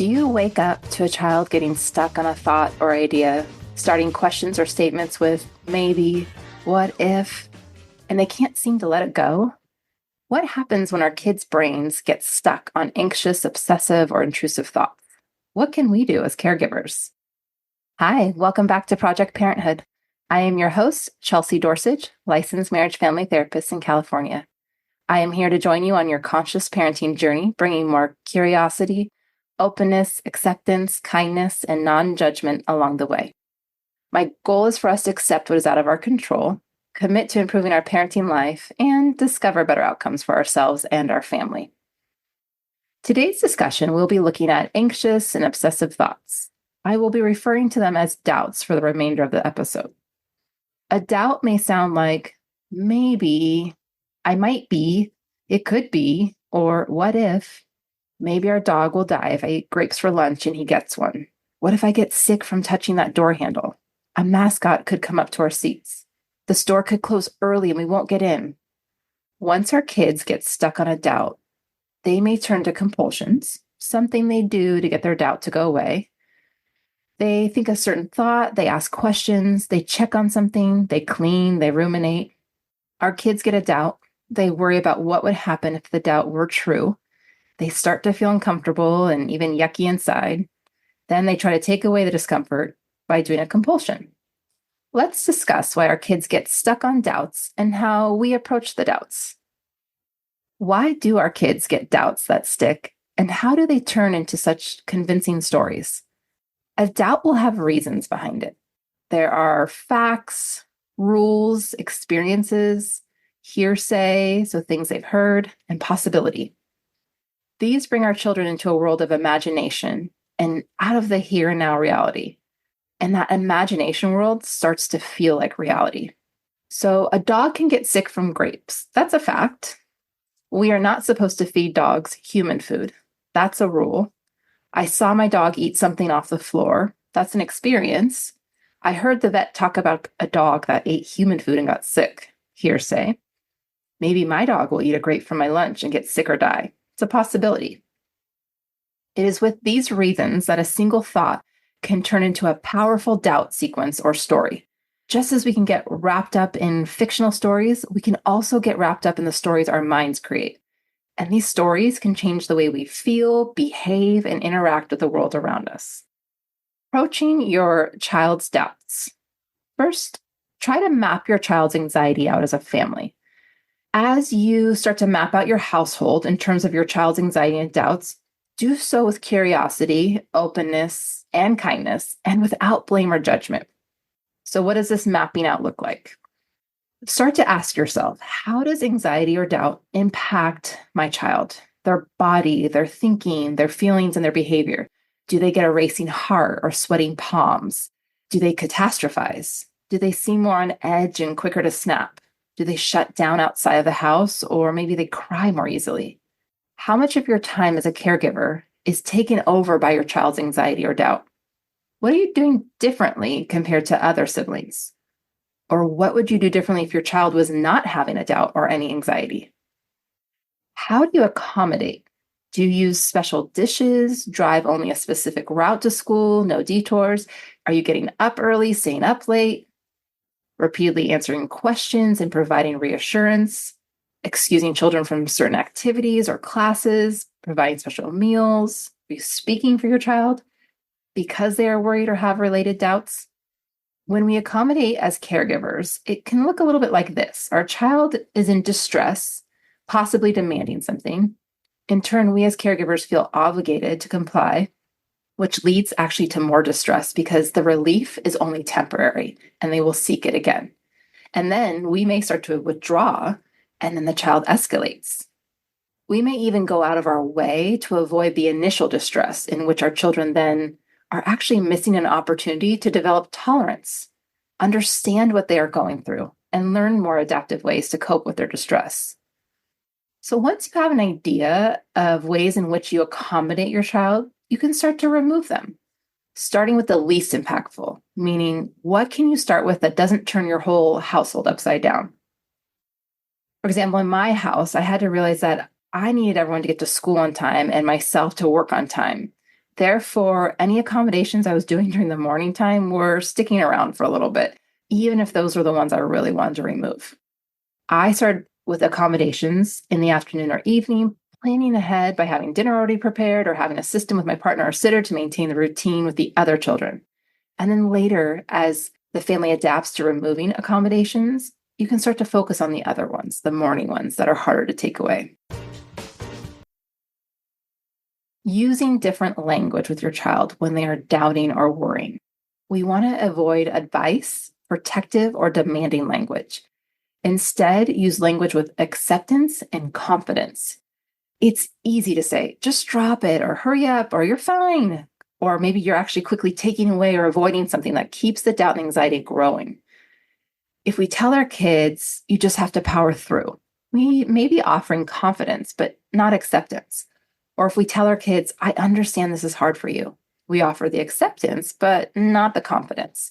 Do you wake up to a child getting stuck on a thought or idea, starting questions or statements with maybe, what if, and they can't seem to let it go? What happens when our kids' brains get stuck on anxious, obsessive, or intrusive thoughts? What can we do as caregivers? Hi, welcome back to Project Parenthood. I am your host, Chelsea Dorsage, licensed marriage family therapist in California. I am here to join you on your conscious parenting journey, bringing more curiosity, openness, acceptance, kindness, and non-judgment along the way. My goal is for us to accept what is out of our control, commit to improving our parenting life, and discover better outcomes for ourselves and our family. Today's discussion, we'll be looking at anxious and obsessive thoughts. I will be referring to them as doubts for the remainder of the episode. A doubt may sound like, maybe, I might be, it could be, or what if? Maybe our dog will die if I eat grapes for lunch and he gets one. What if I get sick from touching that door handle? A mascot could come up to our seats. The store could close early and we won't get in. Once our kids get stuck on a doubt, they may turn to compulsions, something they do to get their doubt to go away. They think a certain thought, they ask questions, they check on something, they clean, they ruminate. Our kids get a doubt. They worry about what would happen if the doubt were true. They start to feel uncomfortable and even yucky inside. Then they try to take away the discomfort by doing a compulsion. Let's discuss why our kids get stuck on doubts and how we approach the doubts. Why do our kids get doubts that stick, and how do they turn into such convincing stories? A doubt will have reasons behind it. There are facts, rules, experiences, hearsay, so things they've heard, and possibility. These bring our children into a world of imagination and out of the here and now reality. And that imagination world starts to feel like reality. So a dog can get sick from grapes. That's a fact. We are not supposed to feed dogs human food. That's a rule. I saw my dog eat something off the floor. That's an experience. I heard the vet talk about a dog that ate human food and got sick. Hearsay. Maybe my dog will eat a grape for my lunch and get sick or die. It's a possibility. It is with these reasons that a single thought can turn into a powerful doubt sequence or story. Just as we can get wrapped up in fictional stories, we can also get wrapped up in the stories our minds create. And these stories can change the way we feel, behave, and interact with the world around us. Approaching your child's doubts. First, try to map your child's anxiety out as a family. As you start to map out your household in terms of your child's anxiety and doubts, do so with curiosity, openness, and kindness, and without blame or judgment. So what does this mapping out look like? Start to ask yourself, how does anxiety or doubt impact my child? Their body, their thinking, their feelings, and their behavior. Do they get a racing heart or sweating palms? Do they catastrophize? Do they seem more on edge and quicker to snap? Do they shut down outside of the house, or maybe they cry more easily? How much of your time as a caregiver is taken over by your child's anxiety or doubt? What are you doing differently compared to other siblings? Or what would you do differently if your child was not having a doubt or any anxiety? How do you accommodate? Do you use special dishes, drive only a specific route to school, no detours? Are you getting up early, staying up late? Repeatedly answering questions and providing reassurance, excusing children from certain activities or classes, providing special meals? Are you speaking for your child because they are worried or have related doubts? When we accommodate as caregivers, it can look a little bit like this. Our child is in distress, possibly demanding something. In turn, we as caregivers feel obligated to comply, which leads actually to more distress because the relief is only temporary and they will seek it again. And then we may start to withdraw and then the child escalates. We may even go out of our way to avoid the initial distress in which our children then are actually missing an opportunity to develop tolerance, understand what they are going through, and learn more adaptive ways to cope with their distress. So once you have an idea of ways in which you accommodate your child, you can start to remove them, starting with the least impactful, meaning what can you start with that doesn't turn your whole household upside down? For example, in my house, I had to realize that I needed everyone to get to school on time and myself to work on time. Therefore, any accommodations I was doing during the morning time were sticking around for a little bit, even if those were the ones I really wanted to remove. I started with accommodations in the afternoon or evening, planning ahead by having dinner already prepared or having a system with my partner or sitter to maintain the routine with the other children. And then later, as the family adapts to removing accommodations, you can start to focus on the other ones, the morning ones that are harder to take away. Using different language with your child when they are doubting or worrying. We want to avoid advice, protective, or demanding language. Instead, use language with acceptance and confidence. It's easy to say, just drop it, or hurry up, or you're fine. Or maybe you're actually quickly taking away or avoiding something that keeps the doubt and anxiety growing. If we tell our kids, you just have to power through, we may be offering confidence, but not acceptance. Or if we tell our kids, I understand this is hard for you, we offer the acceptance, but not the confidence.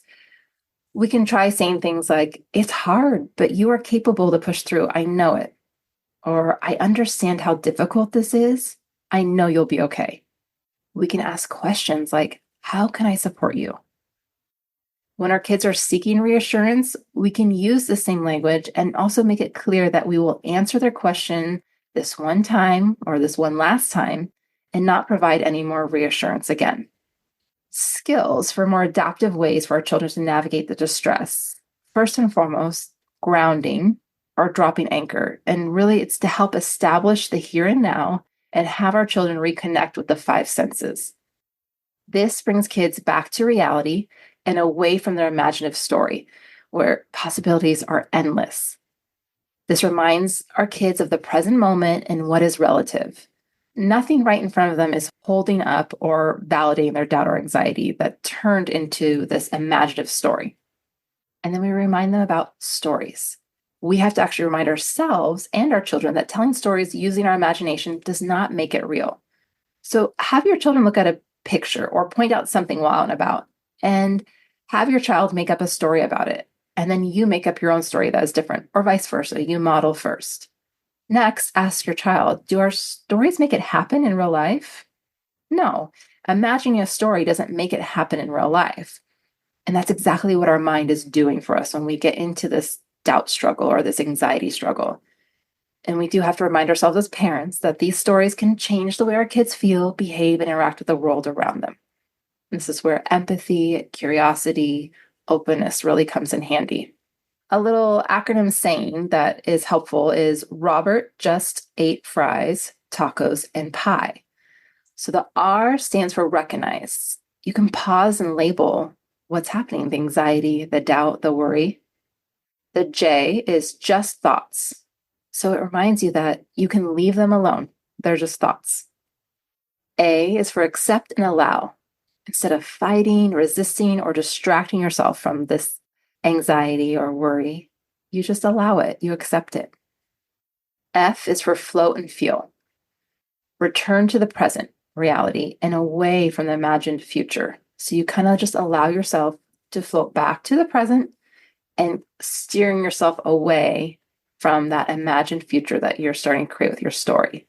We can try saying things like, it's hard, but you are capable to push through. I know it. Or I understand how difficult this is. I know you'll be okay. We can ask questions like, how can I support you? When our kids are seeking reassurance, we can use the same language and also make it clear that we will answer their question this one time or this one last time and not provide any more reassurance again. Skills for more adaptive ways for our children to navigate the distress. First and foremost, grounding or dropping anchor. And really, it's to help establish the here and now and have our children reconnect with the five senses. This brings kids back to reality and away from their imaginative story, where possibilities are endless. This reminds our kids of the present moment and what is relative. Nothing right in front of them is holding up or validating their doubt or anxiety that turned into this imaginative story. And then we remind them about stories. We have to actually remind ourselves and our children that telling stories using our imagination does not make it real. So have your children look at a picture or point out something while out and about, and have your child make up a story about it. And then you make up your own story that is different, or vice versa. You model first. Next, ask your child, do our stories make it happen in real life? No. Imagining a story doesn't make it happen in real life. And that's exactly what our mind is doing for us when we get into this doubt struggle or this anxiety struggle. And we do have to remind ourselves as parents that these stories can change the way our kids feel, behave, and interact with the world around them. This is where empathy, curiosity, openness really comes in handy. A little acronym saying that is helpful is Robert just ate fries, tacos, and pie. So the R stands for recognize. You can pause and label what's happening, the anxiety, the doubt, the worry. The J is just thoughts. So it reminds you that you can leave them alone. They're just thoughts. A is for accept and allow. Instead of fighting, resisting, or distracting yourself from this anxiety or worry, you just allow it, you accept it. F is for float and feel. Return to the present reality and away from the imagined future. So you kind of just allow yourself to float back to the present and steering yourself away from that imagined future that you're starting to create with your story.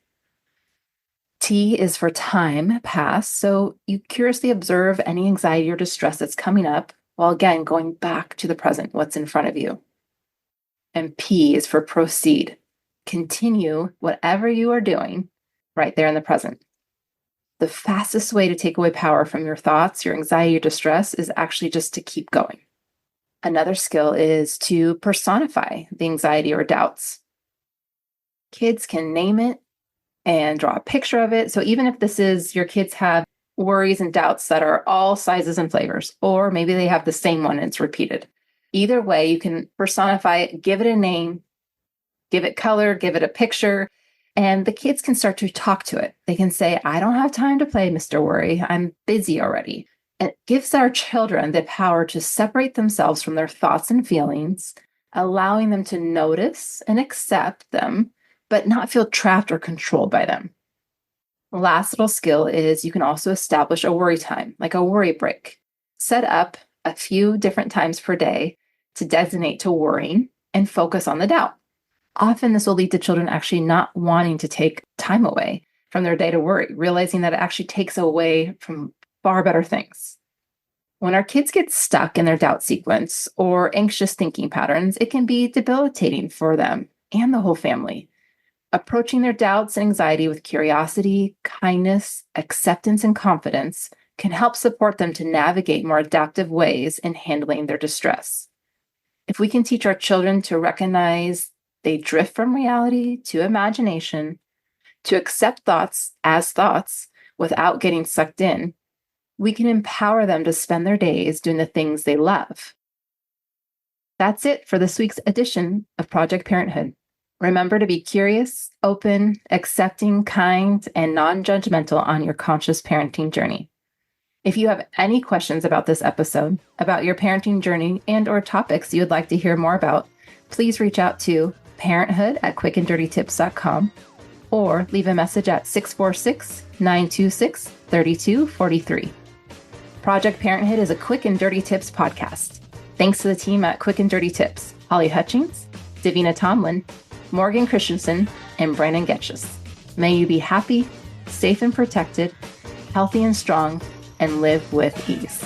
T is for time pass. So you curiously observe any anxiety or distress that's coming up, while again going back to the present, what's in front of you. And P is for proceed. Continue whatever you are doing right there in the present. The fastest way to take away power from your thoughts, your anxiety, your distress is actually just to keep going. Another skill is to personify the anxiety or doubts. Kids can name it and draw a picture of it. So even if this is your kids have worries and doubts that are all sizes and flavors, or maybe they have the same one and it's repeated. Either way, you can personify it, give it a name, give it color, give it a picture, and the kids can start to talk to it. They can say, I don't have time to play, Mr. Worry. I'm busy already. It gives our children the power to separate themselves from their thoughts and feelings, allowing them to notice and accept them, but not feel trapped or controlled by them. The last little skill is you can also establish a worry time, like a worry break. Set up a few different times per day to designate to worrying and focus on the doubt. Often this will lead to children actually not wanting to take time away from their day to worry, realizing that it actually takes away from far better things. When our kids get stuck in their doubt sequence or anxious thinking patterns, it can be debilitating for them and the whole family. Approaching their doubts and anxiety with curiosity, kindness, acceptance, and confidence can help support them to navigate more adaptive ways in handling their distress. If we can teach our children to recognize they drift from reality to imagination, to accept thoughts as thoughts without getting sucked in, we can empower them to spend their days doing the things they love. That's it for this week's edition of Project Parenthood. Remember to be curious, open, accepting, kind, and non-judgmental on your conscious parenting journey. If you have any questions about this episode, about your parenting journey, and/or topics you would like to hear more about, please reach out to parenthood@quickanddirtytips.com or leave a message at 646-926-3243. Project Parenthood is a Quick and Dirty Tips podcast. Thanks to the team at Quick and Dirty Tips, Holly Hutchings, Davina Tomlin, Morgan Christensen, and Brandon Getchus. May you be happy, safe and protected, healthy and strong, and live with ease.